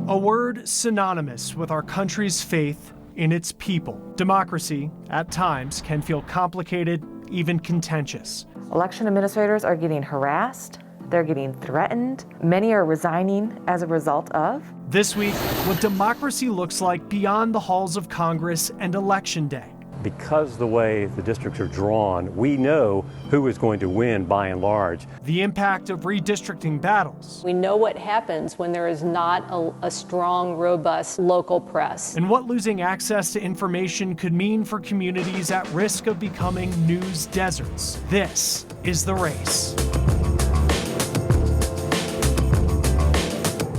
A word synonymous with our country's faith in its people. Democracy, at times, can feel complicated, even contentious. Election administrators are getting harassed. They're getting threatened. Many are resigning as a result of. This week, what democracy looks like beyond the halls of Congress and Election Day. Because the way the districts are drawn, we know who is going to win by and large. The impact of redistricting battles. We know what happens when there is not a strong, robust local press. And what losing access to information could mean for communities at risk of becoming news deserts. This is The Race.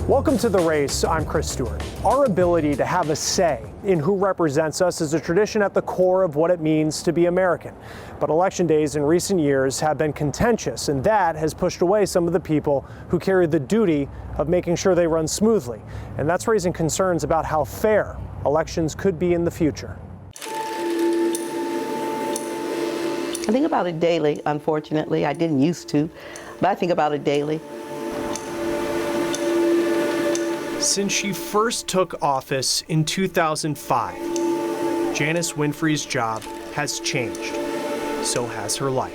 Welcome to The Race. I'm Chris Stewart. Our ability to have a say in who represents us is a tradition at the core of what it means to be American. But election days in recent years have been contentious, and that has pushed away some of the people who carry the duty of making sure they run smoothly. And that's raising concerns about how fair elections could be in the future. I think about it daily, unfortunately. I didn't used to, but I think about it daily. Since she first took office in 2005, Janice Winfrey's job has changed. So has her life.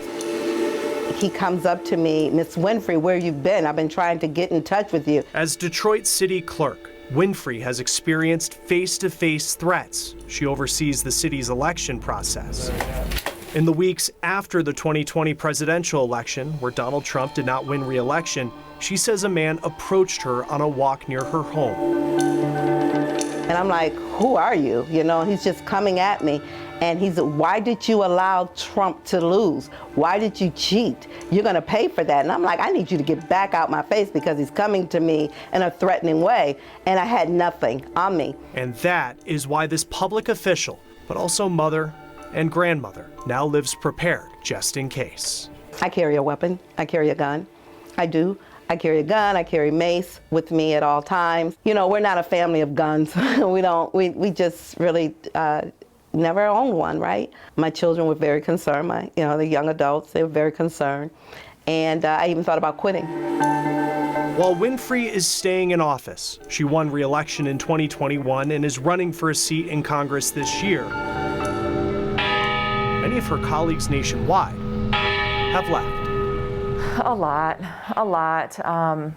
He comes up to me, Miss Winfrey, where you've been? I've been trying to get in touch with you. As Detroit City Clerk, Winfrey has experienced face-to-face threats. She oversees the city's election process. In the weeks after the 2020 presidential election, where Donald Trump did not win re-election, she says a man approached her on a walk near her home. And I'm like, who are you? You know, he's just coming at me. And he's, why did you allow Trump to lose? Why did you cheat? You're gonna pay for that. And I'm like, I need you to get back out my face because he's coming to me in a threatening way. And I had nothing on me. And that is why this public official, but also mother and grandmother, now lives prepared just in case. I carry a weapon. I carry a gun. I do. I carry a gun, I carry mace with me at all times. You know, we're not a family of guns. we just really never owned one, right? My children were very concerned. The young adults, they were very concerned. And I even thought about quitting. While Winfrey is staying in office, she won re-election in 2021 and is running for a seat in Congress this year. Many of her colleagues nationwide have left. A lot. I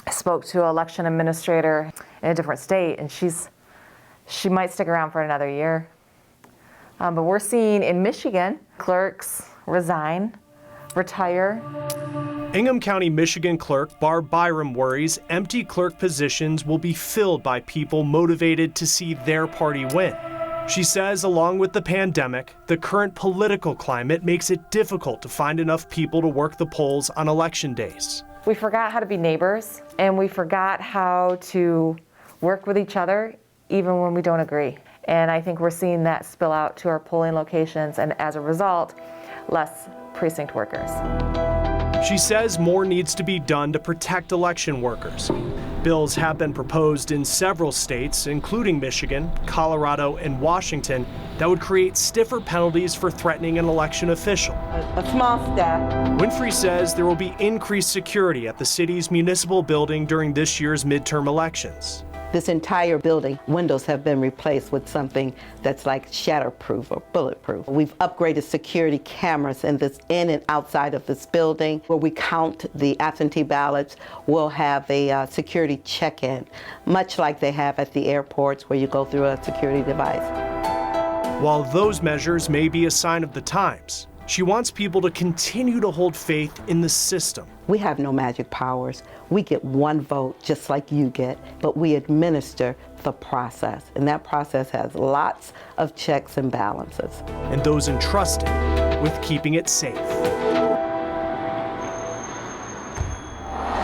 spoke to an election administrator in a different state, and she might stick around for another year. But we're seeing in Michigan, clerks resign, retire. Ingham County, Michigan clerk Barb Byram worries empty clerk positions will be filled by people motivated to see their party win. She says, along with the pandemic, the current political climate makes it difficult to find enough people to work the polls on election days. We forgot how to be neighbors, and we forgot how to work with each other, even when we don't agree. And I think we're seeing that spill out to our polling locations, and as a result, less precinct workers. She says more needs to be done to protect election workers. Bills have been proposed in several states, including Michigan, Colorado, and Washington, that would create stiffer penalties for threatening an election official. A small step. Winfrey says there will be increased security at the city's municipal building during this year's midterm elections. This entire building, windows have been replaced with something that's like shatterproof or bulletproof. We've upgraded security cameras in and outside of this building. Where we count the absentee ballots, we'll have a security check-in, much like they have at the airports where you go through a security device. While those measures may be a sign of the times, she wants people to continue to hold faith in the system. We have no magic powers. We get one vote just like you get, but we administer the process. And that process has lots of checks and balances. And those entrusted with keeping it safe.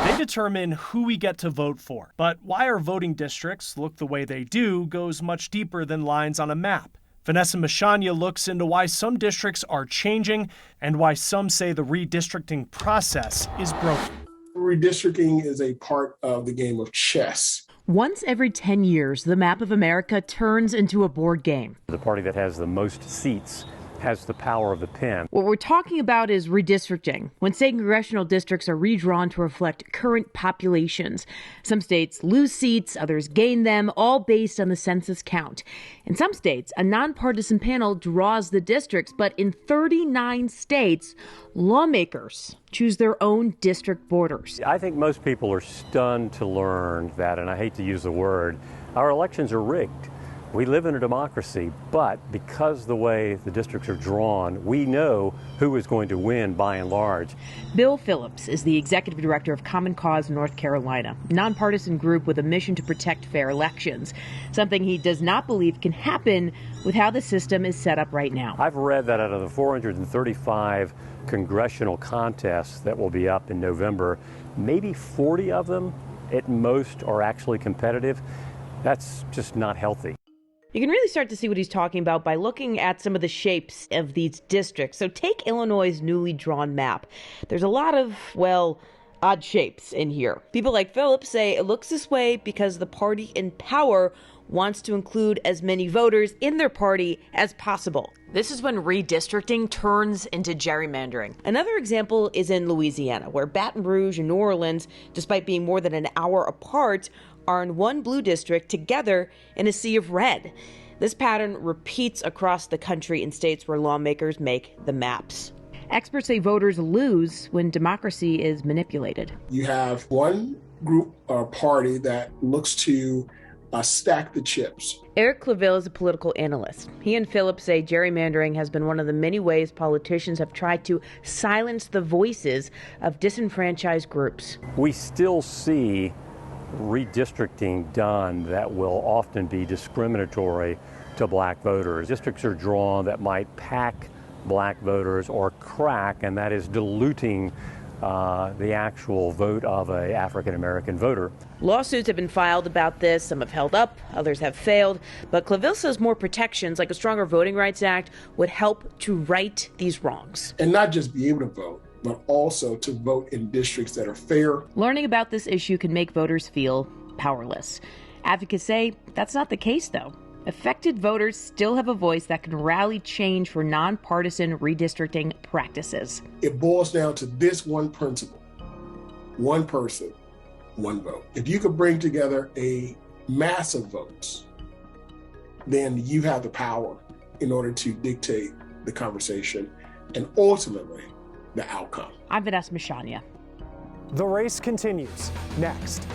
They determine who we get to vote for. But why our voting districts look the way they do goes much deeper than lines on a map. Vanessa Mashanya looks into why some districts are changing and why some say the redistricting process is broken. Redistricting is a part of the game of chess. Once every 10 years, the map of America turns into a board game. The party that has the most seats has the power of the pen. What we're talking about is redistricting, when state congressional districts are redrawn to reflect current populations. Some states lose seats, others gain them, all based on the census count. In some states, a nonpartisan panel draws the districts, but in 39 states, lawmakers choose their own district borders. I think most people are stunned to learn that, and I hate to use the word, our elections are rigged. We live in a democracy, but because the way the districts are drawn, we know who is going to win by and large. Bill Phillips is the executive director of Common Cause North Carolina, a nonpartisan group with a mission to protect fair elections, something he does not believe can happen with how the system is set up right now. I've read that out of the 435 congressional contests that will be up in November, maybe 40 of them at most are actually competitive. That's just not healthy. You can really start to see what he's talking about by looking at some of the shapes of these districts. So take Illinois' newly drawn map. There's a lot of, well, odd shapes in here. People like Phillips say it looks this way because the party in power wants to include as many voters in their party as possible. This is when redistricting turns into gerrymandering. Another example is in Louisiana, where Baton Rouge and New Orleans, despite being more than an hour apart, are in one blue district together in a sea of red. This pattern repeats across the country in states where lawmakers make the maps. Experts say voters lose when democracy is manipulated. You have one group or party that looks to stack the chips. Eric Claville is a political analyst. He and Phillips say gerrymandering has been one of the many ways politicians have tried to silence the voices of disenfranchised groups. We still see redistricting done that will often be discriminatory to black voters. Districts are drawn that might pack black voters or crack, and that is diluting the actual vote of an African American voter. Lawsuits have been filed about this. Some have held up, others have failed. But Claville says more protections, like a stronger Voting Rights Act, would help to right these wrongs. And not just be able to vote, but also to vote in districts that are fair. Learning about this issue can make voters feel powerless. Advocates say that's not the case, though. Affected voters still have a voice that can rally change for nonpartisan redistricting practices. It boils down to this one principle: one person, one vote. If you could bring together a mass of votes, then you have the power in order to dictate the conversation and ultimately the outcome. I'm Vanessa Mashania. The race continues next.